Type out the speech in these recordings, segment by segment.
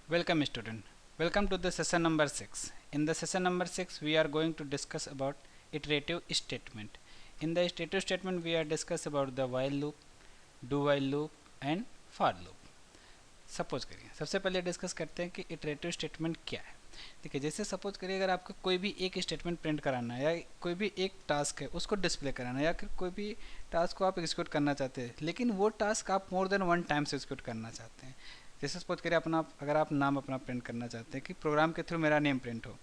Welcome student. Welcome to the session number 6. In the session number 6 we are going to discuss about iterative statement. In the iterative statement we are discuss about the while loop, do while loop and for loop. Suppose करिए सबसे पहले discuss करते हैं कि iterative statement क्या है। देखिए जैसे सपोज करिए अगर आपको कोई भी एक स्टेटमेंट प्रिंट कराना है या कोई भी एक टास्क है उसको डिस्प्ले कराना है या फिर कोई भी टास्क को आप एग्जीक्यूट करना चाहते हैं लेकिन वो टास्क आप मोर देन वन टाइम से एग्जीक्यूट करना चाहते हैं। जैसे सपोज करिए अपना अगर आप नाम अपना प्रिंट करना चाहते हैं कि प्रोग्राम के थ्रू मेरा नेम प्रिंट हो,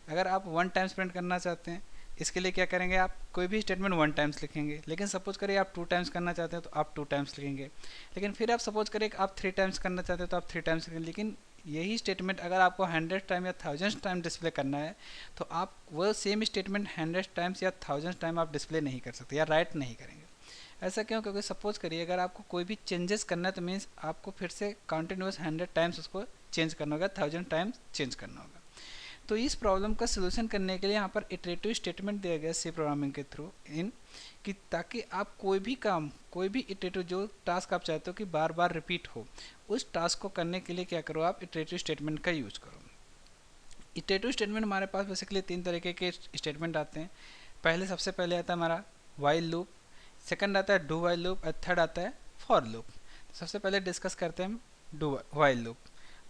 अगर आप वन टाइम्स प्रिंट करना चाहते हैं इसके लिए क्या करेंगे, आप कोई भी स्टेटमेंट वन टाइम्स लिखेंगे। लेकिन सपोज करिए आप टू टाइम्स करना चाहते हैं तो आप टू टाइम्स लिखेंगे। लेकिन फिर आप सपोज करिए आप थ्री टाइम्स करना चाहते हैं तो आप थ्री टाइम्स लिखेंगे। लेकिन यही स्टेटमेंट अगर आपको 100 टाइम या 1000 टाइम डिस्प्ले करना है तो आप वो सेम स्टेटमेंट 100 टाइम्स या 1000 टाइम आप डिस्प्ले नहीं कर सकते या राइट नहीं करेंगे। ऐसा क्यों? क्योंकि सपोज करिए अगर आपको कोई भी चेंजेस करना है तो मीन्स आपको फिर से कंटिन्यूस 100 टाइम्स उसको चेंज करना होगा, 1000 टाइम्स चेंज करना होगा। तो इस प्रॉब्लम का सोल्यूशन करने के लिए यहाँ पर इटरेटिव स्टेटमेंट दिया गया सी प्रोग्रामिंग के थ्रू इन कि ताकि आप कोई भी काम, कोई भी इटरेटिव जो टास्क आप चाहते हो कि बार बार रिपीट हो, उस टास्क को करने के लिए क्या करो, आप इटरेटिव स्टेटमेंट का यूज करो। इटरेटिव स्टेटमेंट हमारे पास बेसिकली तीन तरीके के स्टेटमेंट आते हैं। पहले सबसे पहले आता है हमारा वाइल लूप, सेकंड आता है डू वाइल लूप और थर्ड आता है फॉर लूप। सबसे पहले डिस्कस करते हैं do while loop.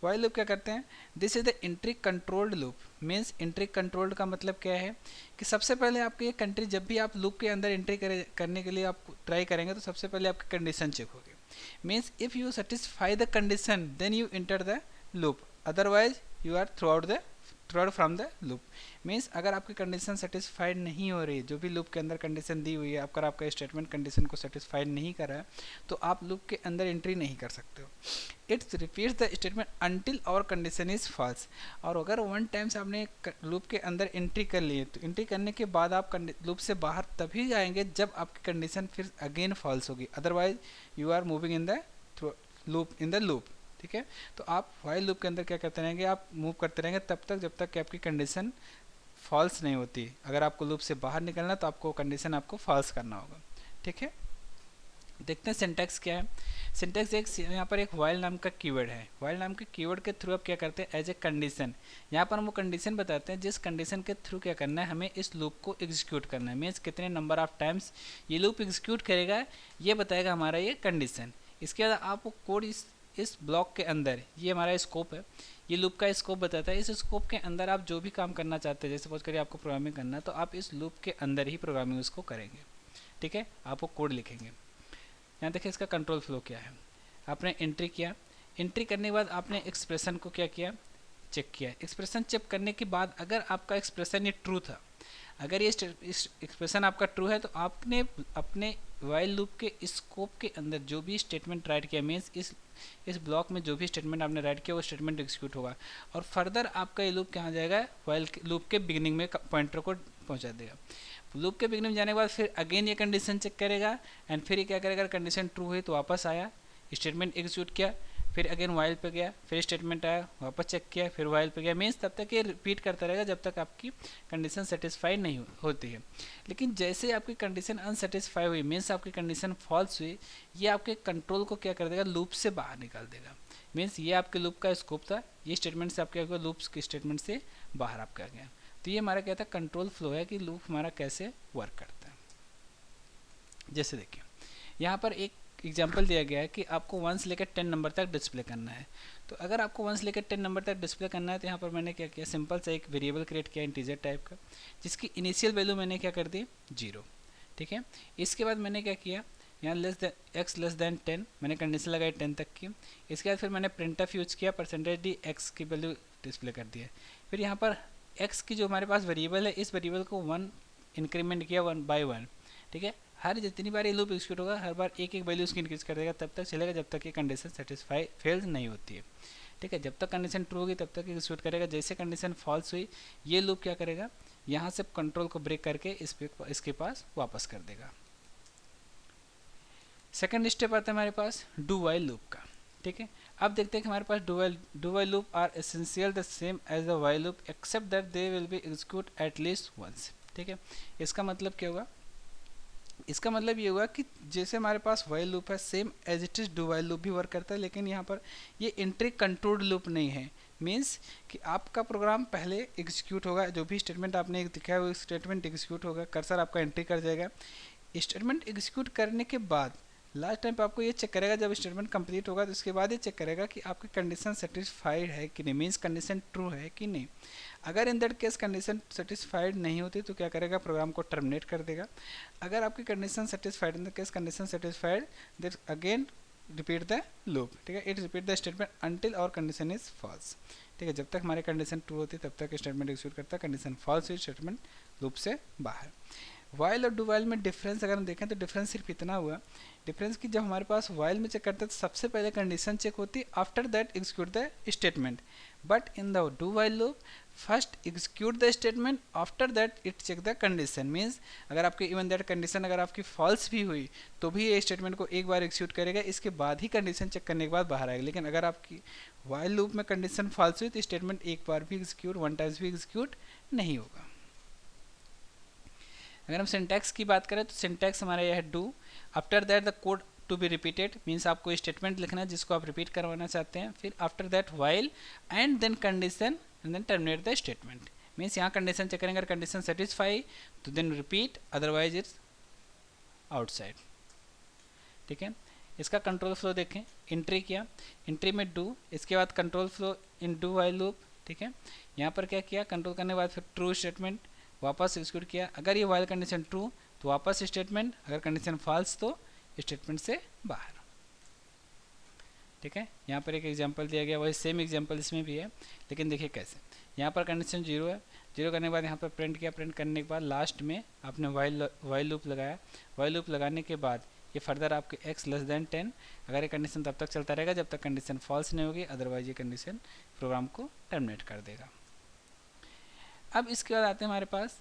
While loop क्या करते हैं, this is the entry controlled loop. Means entry controlled का मतलब क्या है कि सबसे पहले आपकी ये कंट्री, जब भी आप लूप के अंदर एंट्री करने के लिए आप ट्राई करेंगे तो सबसे पहले आपकी कंडीशन चेक होगी। Means if you satisfy the condition then you enter the loop, otherwise you are through out from the loop. Means अगर आपकी कंडीशन सेटिस्फाइड नहीं हो रही, जो भी लूप के अंदर कंडीशन दी हुई है, अगर आपका स्टेटमेंट कंडीशन को सेटिस्फाइड नहीं कर रहा है तो आप लूप के अंदर एंट्री नहीं कर सकते हो। It's repeats the statement until और कंडीशन इज फॉल्स। और अगर वन टाइम्स आपने लूप के अंदर एंट्री कर ली है तो एंट्री करने के बाद आप लूप से बाहर तभी आएंगे जब आपकी कंडीशन फिर अगेन फॉल्स होगी, otherwise you are moving in the loop. ठीक है, तो आप वाइल लूप के अंदर क्या करते रहेंगे, आप मूव करते रहेंगे तब तक जब तक कि आपकी कंडीशन फॉल्स नहीं होती। अगर आपको लूप से बाहर निकलना तो आपको कंडीशन आपको फॉल्स करना होगा। ठीक है, देखते हैं सिंटैक्स क्या है। सिंटैक्स एक यहाँ पर एक वाइल नाम का कीवर्ड है। वाइल नाम के कीवर्ड के थ्रू आप क्या करते हैं, एज ए कंडीशन, यहाँ पर हम वो कंडीशन बताते हैं जिस कंडीशन के थ्रू क्या करना है, हमें इस लूप को एग्जीक्यूट करना है। मीन्स कितने नंबर ऑफ टाइम्स ये लूप एग्जीक्यूट करेगा ये बताएगा हमारा ये कंडीशन। इसके बाद आप वो कोड इस ब्लॉक के अंदर, ये हमारा स्कोप है, ये लूप का स्कोप बताता है। इस स्कोप के अंदर आप जो भी काम करना चाहते हैं, जैसे सपोज करिए आपको प्रोग्रामिंग करना है तो आप इस लूप के अंदर ही प्रोग्रामिंग उसको करेंगे। ठीक है, आप वो कोड लिखेंगे। यहाँ देखिए इसका कंट्रोल फ्लो क्या है। आपने एंट्री किया, एंट्री करने के बाद आपने एक्सप्रेशन को क्या किया, चेक किया। एक्सप्रेशन चेक करने के बाद अगर आपका एक्सप्रेशन ये ट्रू था, अगर ये एक्सप्रेशन आपका ट्रू है तो आपने अपने वाइल लूप के स्कोप के अंदर जो भी स्टेटमेंट राइट किया, मीन्स इस ब्लॉक में जो भी स्टेटमेंट आपने राइट किया वो स्टेटमेंट एग्जीक्यूट होगा और फर्दर आपका ये लूप कहाँ जाएगा, वाइल लूप के बिगिनिंग में पॉइंटर को पहुँचा देगा। लूप के बिगिनिंग में जाने के बाद फिर अगेन ये कंडीशन चेक करेगा एंड फिर ये क्या करेगा, अगर कंडीशन ट्रू हुई तो वापस आया, स्टेटमेंट एग्जीक्यूट किया, फिर अगेन वाइल पे गया, फिर स्टेटमेंट आया, वापस चेक किया, फिर वाइल पे गया। मीन्स तब तक ये रिपीट करता रहेगा जब तक आपकी कंडीशन सेटिस्फाई नहीं होती है। लेकिन जैसे आपकी कंडीशन अनसेटिस्फाई हुई, मीन्स आपकी कंडीशन फॉल्स हुई, ये आपके कंट्रोल को क्या कर देगा, लूप से बाहर निकाल देगा। मीन्स ये आपके लूप का स्कोप था, ये स्टेटमेंट से आपके लूप के स्टेटमेंट से बाहर आपका गया। तो ये हमारा क्या था, कंट्रोल फ्लो है कि लूप हमारा कैसे वर्क करता है। जैसे देखिए यहाँ पर एक एग्जाम्पल दिया गया है कि आपको 1 से लेकर 10 नंबर तक डिस्प्ले करना है। तो अगर आपको 1 से लेकर 10 नंबर तक डिस्प्ले करना है तो यहाँ पर मैंने क्या किया, सिंपल सा एक वेरिएबल क्रिएट किया इंटीजर टाइप का, जिसकी इनिशियल वैल्यू मैंने क्या कर दी 0। ठीक है, इसके बाद मैंने क्या किया, यहाँ x लेस देन 10 मैंने कंडीशन लगाई 10 तक की। इसके बाद फिर मैंने प्रिंटफ यूज किया, %d x की वैल्यू डिस्प्ले कर दिया। फिर यहाँ पर x की जो हमारे पास वेरिएबल है, इस वेरिएबल को 1 इंक्रीमेंट किया 1 by 1। ठीक है, हर जितनी बार ये लूप एग्जीक्यूट होगा हर बार एक एक वैल्यू उसकी इंक्रीज कर देगा, तब तक चलेगा जब तक ये कंडीशन सेटिस्फाई फेल नहीं होती है। ठीक है, जब तक कंडीशन ट्रू होगी तब तक एग्जीक्यूट करेगा। जैसे कंडीशन फॉल्स हुई ये लूप क्या करेगा, यहाँ से कंट्रोल को ब्रेक करके इसके पास वापस कर देगा। सेकंड स्टेप आता है हमारे पास डू वाइल लूप का। ठीक है, अब देखते हैं कि हमारे पास do while loop are essential the same as the while loop except that they will be execute at least once. ठीक है, इसका मतलब क्या होगा, इसका मतलब ये हुआ कि जैसे हमारे पास वाइल लूप है same as it is do while loop भी वर्क करता है, लेकिन यहाँ पर ये एंट्री कंट्रोल्ड लूप नहीं है। मीन्स कि आपका प्रोग्राम पहले एग्जीक्यूट होगा, जो भी स्टेटमेंट आपने दिखाया वो स्टेटमेंट एग्जीक्यूट होगा, कर्सर आपका एंट्री कर जाएगा। स्टेटमेंट एग्जीक्यूट करने के बाद लास्ट टाइम पे आपको ये चेक करेगा, जब स्टेटमेंट कंप्लीट होगा तो उसके बाद ये चेक करेगा कि आपकी कंडीशन सेटिस्फाइड है कि नहीं, मीन्स कंडीशन ट्रू है कि नहीं। अगर in that case condition satisfied नहीं होती तो क्या करेगा, प्रोग्राम को टर्मिनेट कर देगा। अगर आपकी condition satisfied, in the case condition satisfied, then again repeat the loop, ठीक है, it repeat the statement until और कंडीशन इज फॉल्स, ठीक है। जब तक हमारी कंडीशन ट्रू होती है तब तक स्टेटमेंट एग्जीक्यूट करता है, कंडीशन फॉल्स हुई स्टेटमेंट लूप से बाहर। वाइल और डू वाइल में डिफरेंस अगर हम देखें तो डिफरेंस सिर्फ इतना हुआ, डिफरेंस कि जब हमारे पास वाइल में चेक करते हैं तो सबसे पहले कंडीशन चेक होती है, after that execute the statement, but in the do while loop first execute the statement, after that it check the condition. Means अगर आपकी इवन दैट कंडीशन अगर आपकी फॉल्स भी हुई तो भी ये स्टेटमेंट को एक बार एग्जीक्यूट करेगा, इसके बाद ही कंडीशन चेक करने के बाद बाहर आएगा। लेकिन अगर आपकी वाइल लूप में कंडीशन फॉल्स हुई तो स्टेटमेंट एक बार भी एग्जीक्यूट, वन टाइम्स भी एग्जीक्यूट नहीं होगा। अगर हम सिंटैक्स की बात करें तो सिंटैक्स हमारा यह है do, after that the code to be repeated, means आपको स्टेटमेंट लिखना है जिसको आप रिपीट करवाना चाहते हैं, फिर after that while and then condition and then terminate the statement. Means यहाँ कंडीशन चेक करेंगे, अगर कंडीशन सेटिस्फाई तो then repeat, otherwise it's outside, ठीक है। इसका कंट्रोल फ्लो देखें, एंट्री किया, एंट्री में डू, इसके बाद control flow in do while loop, ठीक है। यहाँ पर क्या किया, कंट्रोल करने के बाद फिर ट्रू स्टेटमेंट वापस एग्जीक्यूट किया, अगर ये वाइल कंडीशन ट्रू तो वापस स्टेटमेंट, अगर कंडीशन फॉल्स तो स्टेटमेंट से बाहर, ठीक है। यहाँ पर एक एग्जांपल दिया गया, वही सेम एग्जांपल इसमें भी है, लेकिन देखिए कैसे। यहाँ पर कंडीशन 0 है, 0 करने के बाद यहाँ पर प्रिंट किया, प्रिंट करने के बाद लास्ट में आपने वाइल लूप लगाया, वाइल लूप लगाने के बाद ये फर्दर आपके x लेस देन 10, अगर ये कंडीशन तब तक चलता रहेगा जब तक कंडीशन फॉल्स नहीं होगी, अदरवाइज ये कंडीशन प्रोग्राम को टर्मिनेट कर देगा। अब इसके बाद आते हैं हमारे पास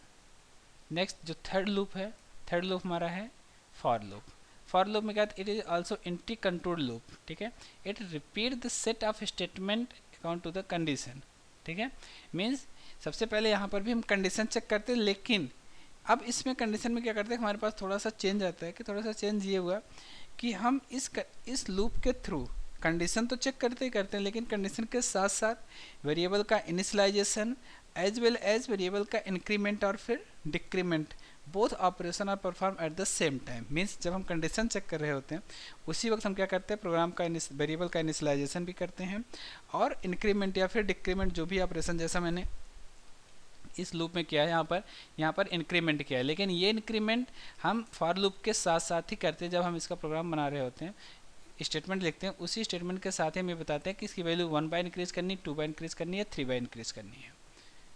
नेक्स्ट जो थर्ड लूप है, थर्ड लूप हमारा है फॉर लूप। फॉर लूप में क्या है, it is also entry control loop, ठीक है। It repeat the set of statement account to the condition, ठीक है। मीन्स सबसे पहले यहाँ पर भी हम कंडीशन चेक करते हैं, लेकिन अब इसमें कंडीशन में क्या करते हैं, हमारे पास थोड़ा सा चेंज आता है, कि थोड़ा सा चेंज ये हुआ कि हम इस लूप के थ्रू कंडीशन तो चेक करते ही करते हैं, लेकिन कंडीशन के साथ साथ वेरिएबल का initialization as well as variable का इंक्रीमेंट और फिर decrement, both operation are perform at the same time. Means जब हम कंडीशन चेक कर रहे होते हैं उसी वक्त हम क्या करते हैं, प्रोग्राम का वेरिएबल का इनिशियलाइजेशन भी करते हैं और इंक्रीमेंट या फिर डिक्रीमेंट, जो भी ऑपरेशन जैसा मैंने इस लूप में किया है, यहाँ पर इंक्रीमेंट किया है, लेकिन ये इंक्रीमेंट हम फॉर लूप के साथ साथ ही करते हैं। जब हम इसका प्रोग्राम बना रहे होते हैं, स्टेटमेंट लिखते हैं, उसी स्टेटमेंट के साथ ही हम ये बताते हैं कि इसकी वैल्यू 1 बाय इंक्रीज करनी, 2 बाय इंक्रीज करनी है, 3 बाय इंक्रीज करनी है,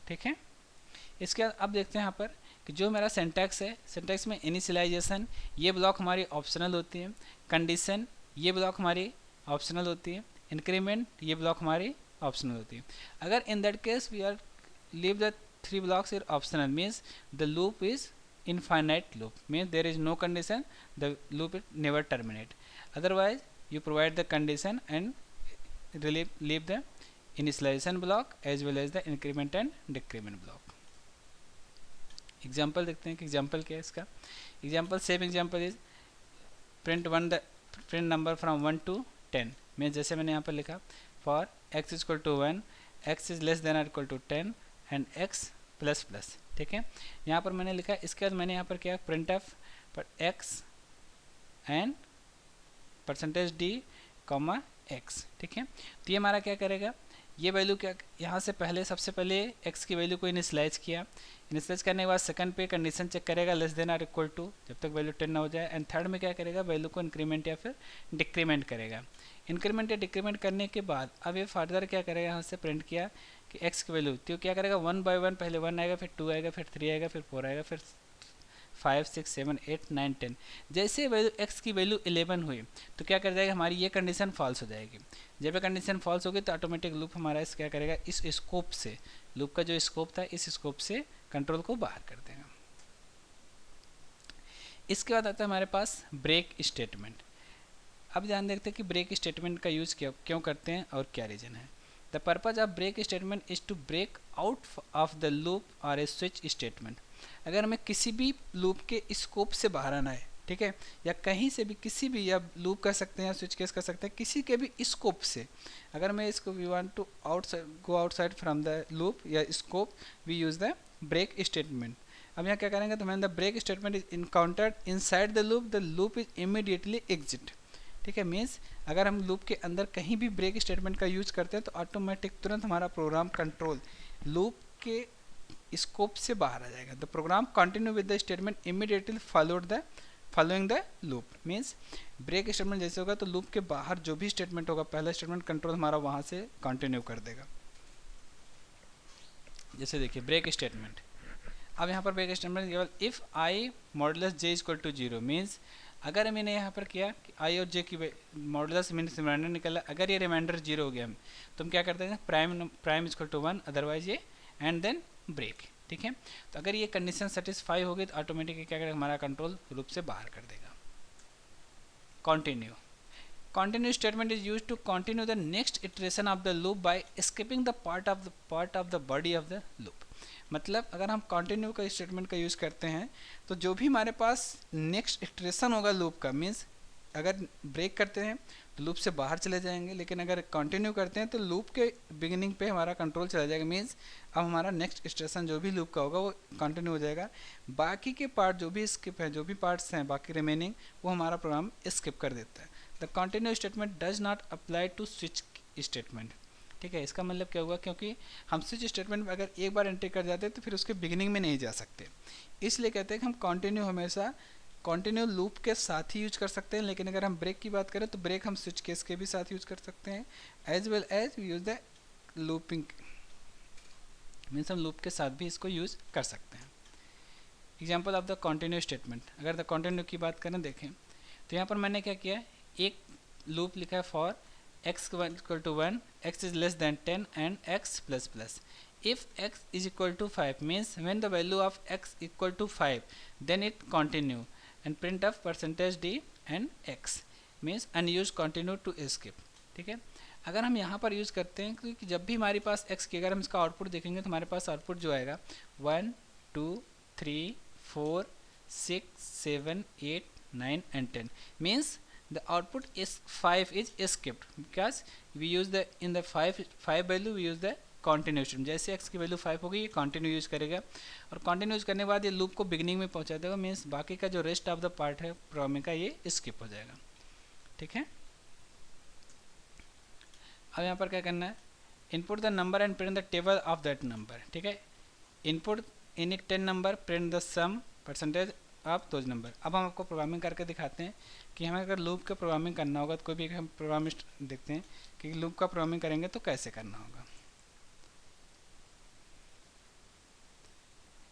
ठीक है। इसके बाद अब देखते हैं यहाँ पर कि जो मेरा सिंटैक्स है, सिंटैक्स में इनिशियलाइजेशन ये ब्लॉक हमारी ऑप्शनल होती है, कंडीशन ये ब्लॉक हमारी ऑप्शनल होती है, इंक्रीमेंट ये ब्लॉक हमारी ऑप्शनल होती है। अगर in that case we are leave the 3 blocks are optional, means the loop is infinite loop, means there is no condition, the loop is never terminate, otherwise you provide the condition and leave the initialization block as well as the increment and decrement block। Example देखते हैं कि example क्या है इसका। Example same example is print number from 1 to 10, मैं जैसे मैंने यहाँ पर लिखा for x is equal to 1, x is less than और equal to 10 and x plus plus, ठीक है। यहाँ पर मैंने लिखा, इसके बाद मैंने यहाँ पर क्या प्रिंट एफ पर x एंड %d, x, ठीक है। तो ये हमारा क्या करेगा, ये वैल्यू क्या, यहाँ से पहले सबसे पहले x की वैल्यू को इनिशियलाइज किया, इनिशियलाइज करने के बाद सेकंड पे कंडीशन चेक करेगा लेस देन और इक्वल टू, जब तक वैल्यू 10 ना हो जाए, एंड थर्ड में क्या करेगा, वैल्यू को इंक्रीमेंट या फिर डिक्रीमेंट करेगा। इंक्रीमेंट या डिक्रीमेंट करने के बाद अब ये फर्दर क्या करेगा, यहाँ से प्रिंट किया कि x की वैल्यू, तो क्या करेगा 1 by 1, पहले 1 आएगा, फिर 2 आएगा, फिर 3 आएगा, फिर 4 आएगा, फिर 5 6 7 8 9 10। जैसे वैल्यू x की वैल्यू 11 हुई तो क्या कर जाएगा, हमारी ये कंडीशन फॉल्स हो जाएगी। जब ये कंडीशन फॉल्स होगी तो ऑटोमेटिक लूप हमारा इस क्या करेगा, इस स्कोप से, लूप का जो स्कोप था इस स्कोप से कंट्रोल को बाहर कर देगा। इसके बाद आता है हमारे पास ब्रेक स्टेटमेंट। अब ध्यान देखते हैं कि ब्रेक स्टेटमेंट का यूज़ क्यों करते हैं और क्या रीज़न है। The purpose of break statement is to break out of the loop और ए स्विच स्टेटमेंट। अगर हमें किसी भी लूप के स्कोप से बाहर आना है, ठीक है, या कहीं से भी किसी भी, या लूप कर सकते हैं या स्विच केस कर सकते हैं, किसी के भी स्कोप से। अगर मैं इसको we want to go outside from the loop या scope, we use the break statement. अब यहाँ क्या करेंगे, तो मैंने the break statement is encountered inside the loop is immediately exit. ठीक है, मीन्स अगर हम लूप के अंदर कहीं भी ब्रेक स्टेटमेंट का यूज करते हैं तो ऑटोमेटिक तुरंत हमारा प्रोग्राम कंट्रोल लूप के स्कोप से बाहर आ जाएगा। The program continue with the statement immediately following the loop. Means break statement जैसे होगा तो लूप के बाहर जो भी स्टेटमेंट होगा, पहला स्टेटमेंट कंट्रोल हमारा वहाँ से कंटिन्यू कर देगा। जैसे देखिए ब्रेक स्टेटमेंट, अब यहाँ पर ब्रेक स्टेटमेंट केवल if I modulus J equal to 0, means अगर मैंने यहाँ पर किया कि आई और जे की मॉडुलस मीन्स रिमाइंडर निकला, अगर ये रिमाइंडर 0 हो गया तो हम क्या करते हैं, प्राइम इक्वल टू 1, अदरवाइज ये एंड देन ब्रेक। ठीक है, तो अगर ये कंडीशन सेटिस्फाई होगी तो ऑटोमेटिकली क्या करेगा, हमारा कंट्रोल लूप से बाहर कर देगा। Continue statement is used to continue the next iteration of the loop by skipping the part of the body of the loop. मतलब अगर हम कंटिन्यू का स्टेटमेंट का यूज़ करते हैं तो जो भी हमारे पास नेक्स्ट इटरेशन होगा लूप का, मीन्स अगर ब्रेक करते हैं तो लूप से बाहर चले जाएंगे, लेकिन अगर कंटिन्यू करते हैं तो लूप के बिगिनिंग पे हमारा कंट्रोल चला जाएगा। मीन्स अब हमारा नेक्स्ट स्टेशन जो भी लूप का होगा वो कंटिन्यू हो जाएगा, बाकी के पार्ट जो भी स्किप है, जो भी पार्ट्स हैं बाकी रिमेनिंग, वो हमारा प्रोग्राम स्किप कर देता है। The continue statement does not apply to switch statement. ठीक है, इसका मतलब क्या हुआ, क्योंकि हम स्विच स्टेटमेंट में अगर एक बार एंट्री कर जाते हैं तो फिर उसके बिगिनिंग में नहीं जा सकते, इसलिए कहते हैं कि हम कंटिन्यू हमेशा कंटिन्यू लूप के साथ ही यूज कर सकते हैं। लेकिन अगर हम ब्रेक की बात करें तो ब्रेक हम स्विच केस के भी साथ यूज कर सकते हैं, as well as use the looping, means हम लूप के साथ भी इसको यूज कर सकते हैं। Example of the continue statement, अगर द कंटिन्यू की बात करें देखें तो यहाँ पर मैंने क्या किया, एक लूप लिखा है for x equal to 1, x is less than 10 and x plus plus. If x is equal to 5 means when the value of x equal to 5 then it continue and print of percentage d and x means unused continue to skip। ठीक है, अगर हम यहाँ पर use करते हैं क्योंकि जब भी हमारे पास x की, अगर हम इसका आउटपुट देखेंगे तो हमारे पास आउटपुट जो आएगा 1 2 3 4 6 7 8 9 and 10 means the output is 5 is skipped because we use the in the 5 value we use the continue statement. जैसे x की वैल्यू 5 होगी ये कंटिन्यू यूज़ करेगा, और कंटिन्यू यूज़ करने के बाद ये लूप को बिगिनिंग में पहुंचा देगा, मीन्स बाकी का जो रेस्ट ऑफ द पार्ट है प्रोग्रामिंग का ये स्किप हो जाएगा। ठीक है, अब यहाँ पर क्या करना है, input the number and print the table of that number. ठीक है, input in 10 number, print the sum percentage of those number. अब हम आपको प्रोग्रामिंग करके दिखाते हैं कि हमें अगर लूप का प्रोग्रामिंग करना होगा तो कोई भी हम प्रोग्रामिस्ट देखते हैं कि लूप का प्रोग्रामिंग करेंगे तो कैसे करना होगा।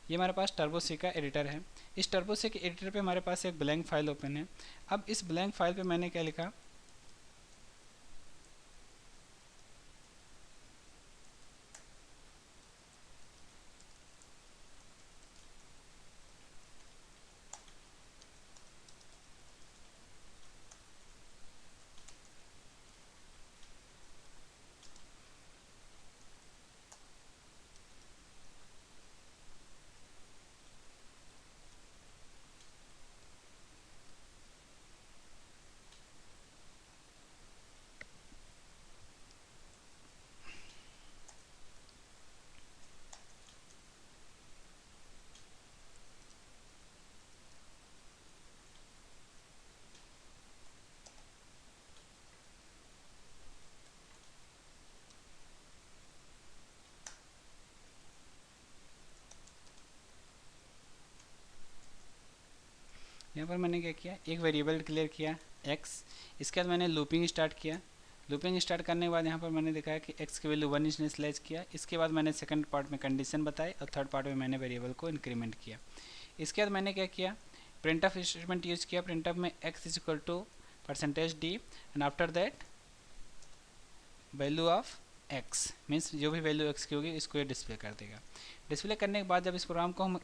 ये हमारे पास टर्बो सी का एडिटर है। इस टर्बो सी के एडिटर पे हमारे पास एक ब्लैंक फाइल ओपन है। अब इस ब्लैंक फाइल पे मैंने क्या लिखा, यहाँ पर मैंने क्या किया, एक वेरिएबल डिक्लेयर किया x, इसके बाद मैंने लूपिंग स्टार्ट किया। लूपिंग स्टार्ट करने के बाद यहाँ पर मैंने दिखाया कि x की वैल्यू 1 इनिशियलाइज किया। इसके बाद मैंने सेकंड पार्ट में कंडीशन बताई और थर्ड पार्ट में मैंने वेरिएबल को इंक्रीमेंट किया। इसके बाद मैंने क्या किया, प्रिंट ऑफ स्टेटमेंट यूज़ किया। प्रिंट ऑफ में x is equal to percentage d and after that value of x, means जो भी वैल्यू x की होगी इसको ये डिस्प्ले कर देगा। डिस्प्ले करने के बाद जब इस प्रोग्राम को हम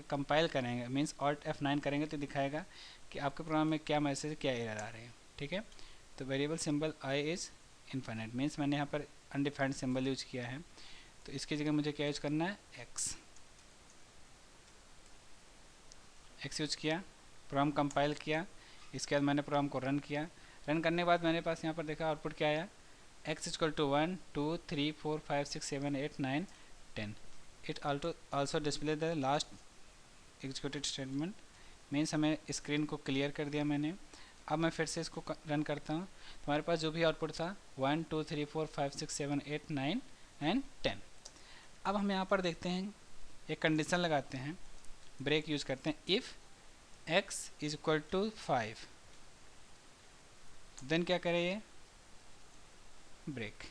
कंपाइल करेंगे, मीन्स Alt F9 करेंगे तो दिखाएगा कि आपके प्रोग्राम में क्या मैसेज, क्या एरर आ रहे हैं। ठीक है, तो variable symbol i is infinite, means मैंने यहाँ पर अनडिफाइंड सिंबल यूज किया है, तो इसकी जगह मुझे क्या यूज करना है, x यूज किया। प्रोग्राम कंपाइल किया, इसके बाद मैंने प्रोग्राम को रन किया। रन करने के बाद मैंने पास यहाँ पर देखा आउटपुट क्या आया, x equal to 1 2 3 4 5 6 7 8 9 10। It also display the last executed statement, means हमें स्क्रीन को क्लियर कर दिया मैंने। अब मैं फिर से इसको रन करता हूँ, तो हमारे पास जो भी आउटपुट था 1 2 3 4 5 6 7 8 9 एंड 10। अब हम यहाँ पर देखते हैं, एक कंडीशन लगाते हैं, ब्रेक यूज करते हैं, if x is equal to 5, then क्या करे ये, ब्रेक।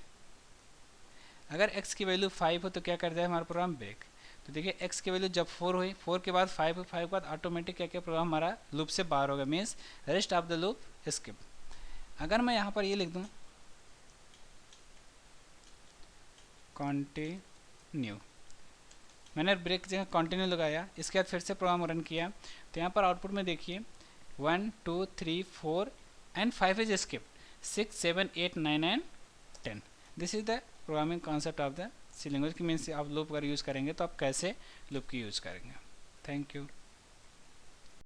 अगर x की वैल्यू 5 हो तो क्या कर जाए हमारा प्रोग्राम, ब्रेक। तो देखिए x की वैल्यू जब 4 हुई, 4 के बाद 5 हुई, 5 के बाद ऑटोमेटिक क्या क्या प्रोग्राम हमारा लूप से बाहर होगा, means rest of the loop skip. अगर मैं यहाँ पर ये लिख दूँ कंटिन्यू, मैंने ब्रेक जगह कंटिन्यू लगाया, इसके बाद फिर से प्रोग्राम रन किया, तो यहाँ पर आउटपुट में देखिए 1 2 3 4 and 5 is skip, 6 7 8 9 and 10। This is the programming concept of the C language, की मीन्स आप लूप अगर यूज़ करेंगे तो आप कैसे लूप की यूज़ करेंगे। Thank you.